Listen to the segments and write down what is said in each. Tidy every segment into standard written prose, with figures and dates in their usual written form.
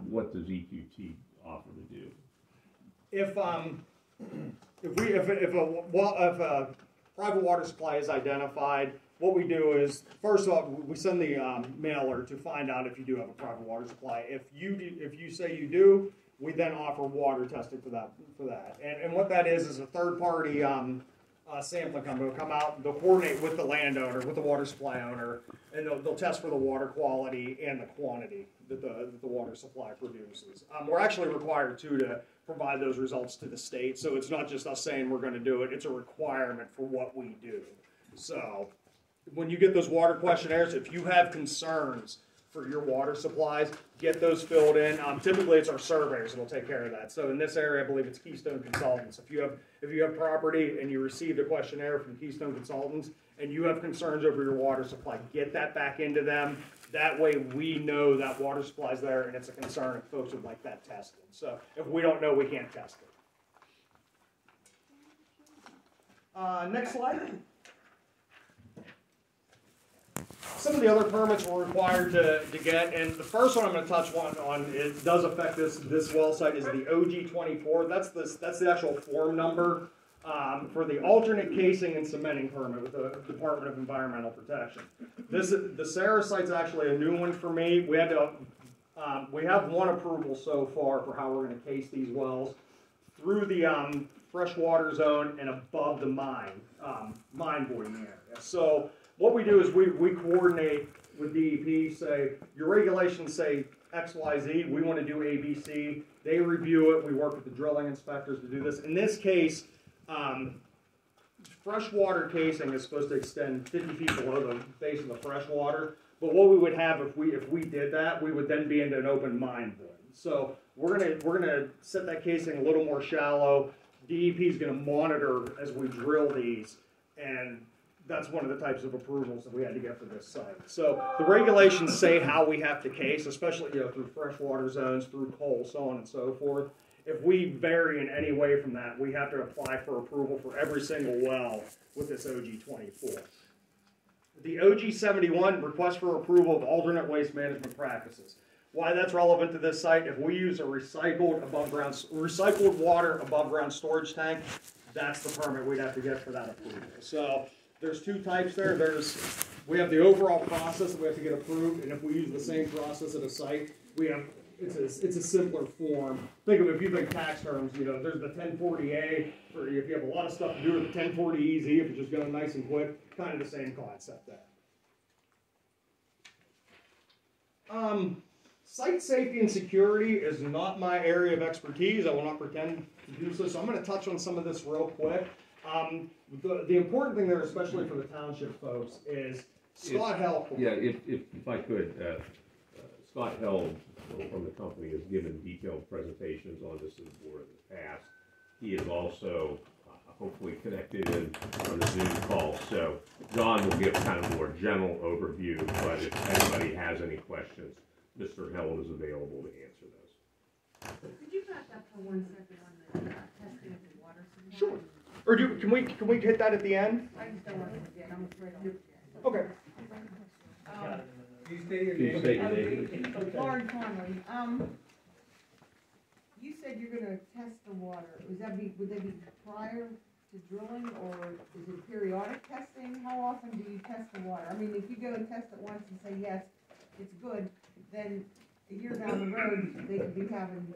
what does EQT offer to do? If a private water supply is identified, what we do is, first of all, we send the mailer to find out if you do have a private water supply. If you say you do, we then offer water testing for that. And what that is a third-party sampling company will come out and they'll coordinate with the landowner, with the water supply owner, and they'll test for the water quality and the quantity that the water supply produces. We're actually required, too, to provide those results to the state, so it's not just us saying we're going to do it, it's a requirement for what we do. So when you get those water questionnaires, if you have concerns for your water supplies, get those filled in. Typically, it's our surveyors that'll take care of that. So in this area, I believe it's Keystone Consultants. If you have property and you received a questionnaire from Keystone Consultants and you have concerns over your water supply, get that back into them. That way, we know that water supply is there and it's a concern if folks would like that tested. So if we don't know, we can't test it. Next slide. Some of the other permits we're required to get, and the first one I'm going to touch on, it does affect this well site, is the OG-24. That's the actual form number for the alternate casing and cementing permit with the Department of Environmental Protection. The Sarah site's actually a new one for me. We have one approval so far for how we're going to case these wells through the freshwater zone and above the mine voiding area. So what we do is we coordinate with DEP, say, your regulations say X, Y, Z, we want to do A, B, C. They review it. We work with the drilling inspectors to do this. In this case, freshwater casing is supposed to extend 50 feet below the base of the freshwater. But what we would have if we did that, we would then be into an open mine void. So we're gonna set that casing a little more shallow. DEP is going to monitor as we drill these, and that's one of the types of approvals that we had to get for this site. So the regulations say how we have to case, especially through freshwater zones, through coal, so on and so forth. If we vary in any way from that, we have to apply for approval for every single well with this OG-24. The OG-71, request for approval of alternate waste management practices. Why that's relevant to this site, if we use a recycled water above ground storage tank, that's the permit we'd have to get for that approval. So there's two types there. We have the overall process that we have to get approved, and if we use the same process at a site, it's a simpler form. Think of it, if you think tax terms, there's the 1040A for if you have a lot of stuff to do with the 1040EZ, if you're just going nice and quick, kind of the same concept there. Site safety and security is not my area of expertise. I will not pretend to do so. So I'm going to touch on some of this real quick. The important thing there, especially for the township folks, is Scott Held. Yeah, if I could, Scott Held from the company has given detailed presentations on this to the board in the past. He is also hopefully connected in on the Zoom call. So John will give kind of a more general overview, but if anybody has any questions, Mr. Held is available to answer those. Could you back up for 1 second on the testing of the water supply? Sure. Or can we hit that at the end? I just don't want to forget. I'm afraid I'll forget. Okay. You state your Please name. state your name. Lauren Conley. You said you're going to test the water. Would that be prior to drilling, or is it periodic testing? How often do you test the water? I mean, if you go and test it once and say yes, it's good, then a year down the road they could be having,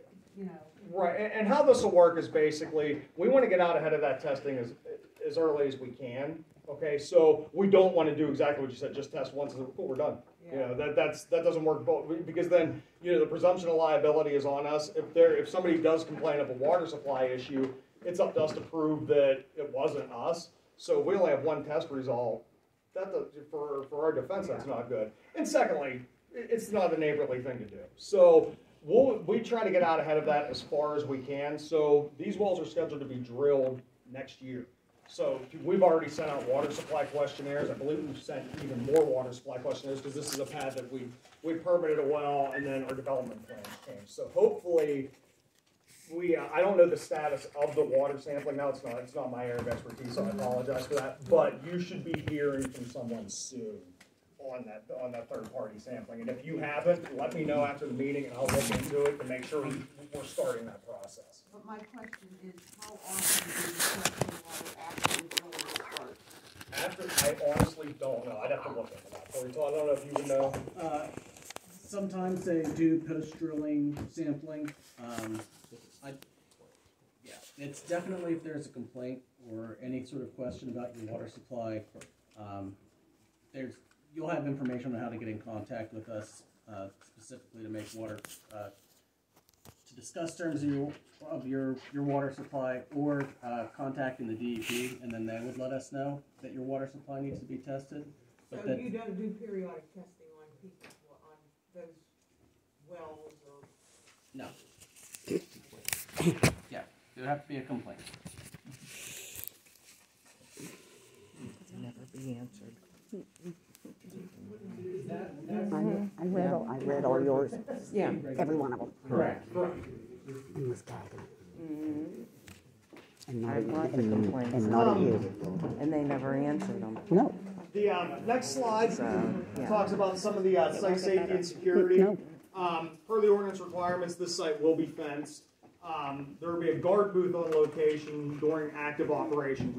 Right, and how this will work is basically we want to get out ahead of that testing as early as we can. Okay, so we don't want to do exactly what you said, just test once and we're done. Yeah. That doesn't work, because then the presumption of liability is on us. If somebody does complain of a water supply issue, it's up to us to prove that it wasn't us. So if we only have one test result, for our defense, that's not good. And secondly, it's not a neighborly thing to do. So we try to get out ahead of that as far as we can. So these wells are scheduled to be drilled next year. So we've already sent out water supply questionnaires. I believe we've sent even more water supply questionnaires, because this is a pad that we permitted a well, and then our development plans changed. So hopefully I don't know the status of the water sampling now. It's not my area of expertise, so I apologize for that. But you should be hearing from someone soon on that third-party sampling. And if you haven't, let me know after the meeting, and I'll look into it to make sure we're starting that process. But my question is, how often do you test the water after the drilling starts? I honestly don't know. I'd have to look into that for you. So I don't know if you would know. Sometimes they do post-drilling sampling. Yeah, it's definitely if there's a complaint or any sort of question about your water supply, you'll have information on how to get in contact with us specifically to make water, to discuss terms of your water supply, or contacting the DEP, and then they would let us know that your water supply needs to be tested. So But you don't do periodic testing on people, on those wells or? No. Yeah, there would have to be a complaint. Never be answered. I read all yours. Yeah. Every one of them. Correct. And Ms. Gagnon. And I not, brought the and, complaints. and not you. And they never answered them. No. The next slide yeah. talks about some of the site safety and security. No. Per the ordinance requirements, this site will be fenced. There will be a guard booth on location during active operations,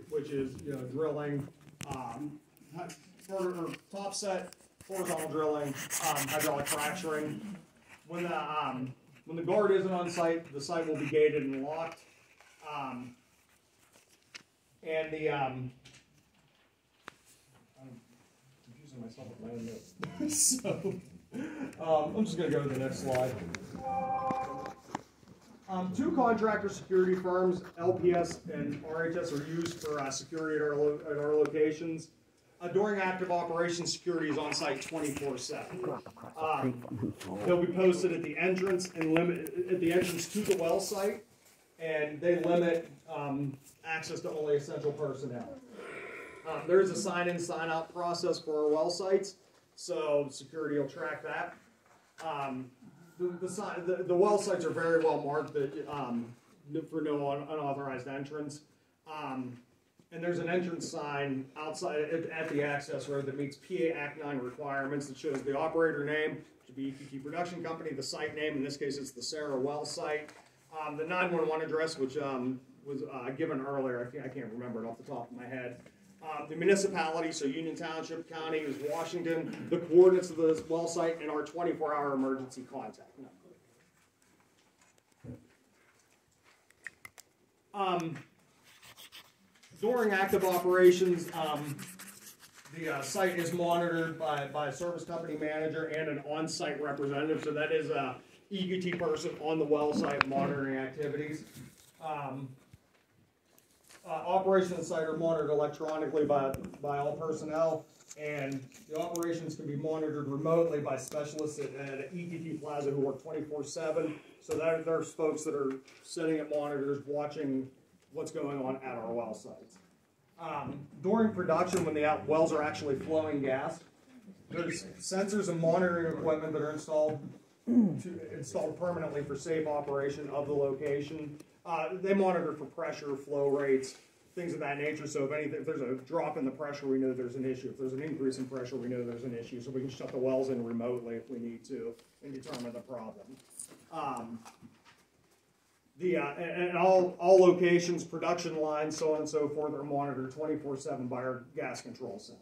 which is drilling, or top set, horizontal drilling, hydraulic fracturing. When the guard isn't on site, the site will be gated and locked. And the I'm confusing myself with my own notes. So I'm just going to go to the next slide. Two contractor security firms, LPS and RHS, are used for security at our locations. During active operations, security is on site 24/7. They'll be posted at the entrance and at the entrance to the well site, and they limit access to only essential personnel. There is a sign-in, sign-out process for our well sites, so security will track that. The well sites are very well marked for no unauthorized entrance. And there's an entrance sign outside at the access road that meets PA Act 9 requirements that shows the operator name, which would be EQT Production Company, the site name, in this case it's the Sarah Well site, the 911 address, which was given earlier, I can't remember it off the top of my head. The municipality, so Union Township County is Washington, the coordinates of the well site, and our 24-hour emergency contact number. During active operations, the site is monitored by a service company manager and an on-site representative, so that is a EQT person on the well site monitoring activities. Operations on site are monitored electronically by all personnel, and the operations can be monitored remotely by specialists at EQT Plaza who work 24/7. So there's folks that are sitting at monitors watching what's going on at our well sites. During production, when the wells are actually flowing gas, there's sensors and monitoring equipment that are installed permanently for safe operation of the location. They monitor for pressure, flow rates, things of that nature. So if there's a drop in the pressure, we know there's an issue. If there's an increase in pressure, we know there's an issue. So we can shut the wells in remotely if we need to and determine the problem. And all locations, production lines, so on and so forth, are monitored 24/7 by our gas control center.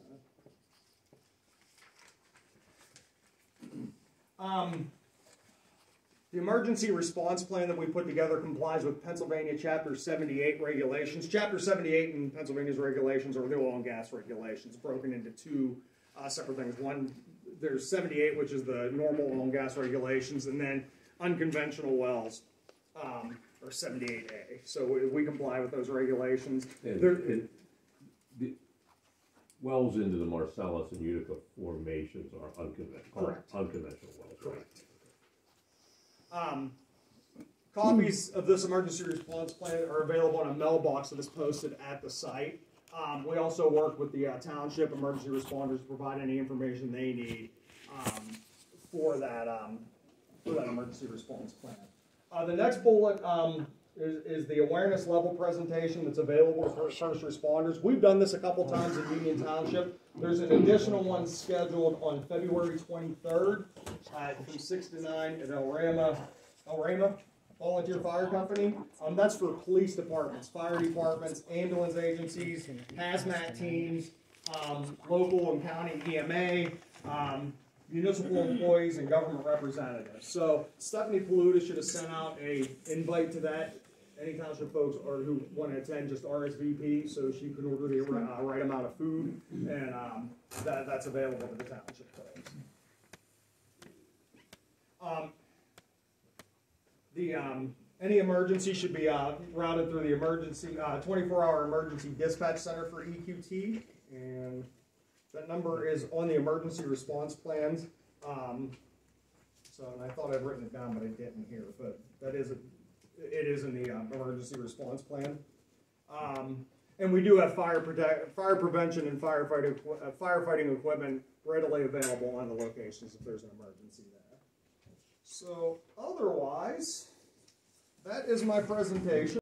The emergency response plan that we put together complies with Pennsylvania Chapter 78 regulations. Chapter 78 in Pennsylvania's regulations are the oil and gas regulations, broken into two separate things. One, there's 78, which is the normal oil and gas regulations, and then unconventional wells are 78A. So we comply with those regulations. And the wells into the Marcellus and Utica formations are unconventional. Correct. Unconventional wells. Correct. Copies of this emergency response plan are available in a mailbox that is posted at the site. We also work with the township emergency responders to provide any information they need for that emergency response plan. The next bullet is the awareness level presentation that's available for first responders. We've done this a couple times in Union Township. There's an additional one scheduled on February 23rd from 6 to 9 at El Rama Volunteer Fire Company. That's for police departments, fire departments, ambulance agencies, hazmat teams, local and county EMA, municipal employees, and government representatives. So Stephanie Paluda should have sent out a invite to that. Any township folks or who want to attend, just RSVP so she can order the right amount of food, and that's available to the township folks. Any emergency should be routed through the emergency 24-hour emergency dispatch center for EQT, and that number is on the emergency response plans. And I thought I'd written it down, but I didn't here. But it is in the emergency response plan. And we do have fire prevention and firefighting equipment readily available on the locations if there's an emergency there. So otherwise, that is my presentation.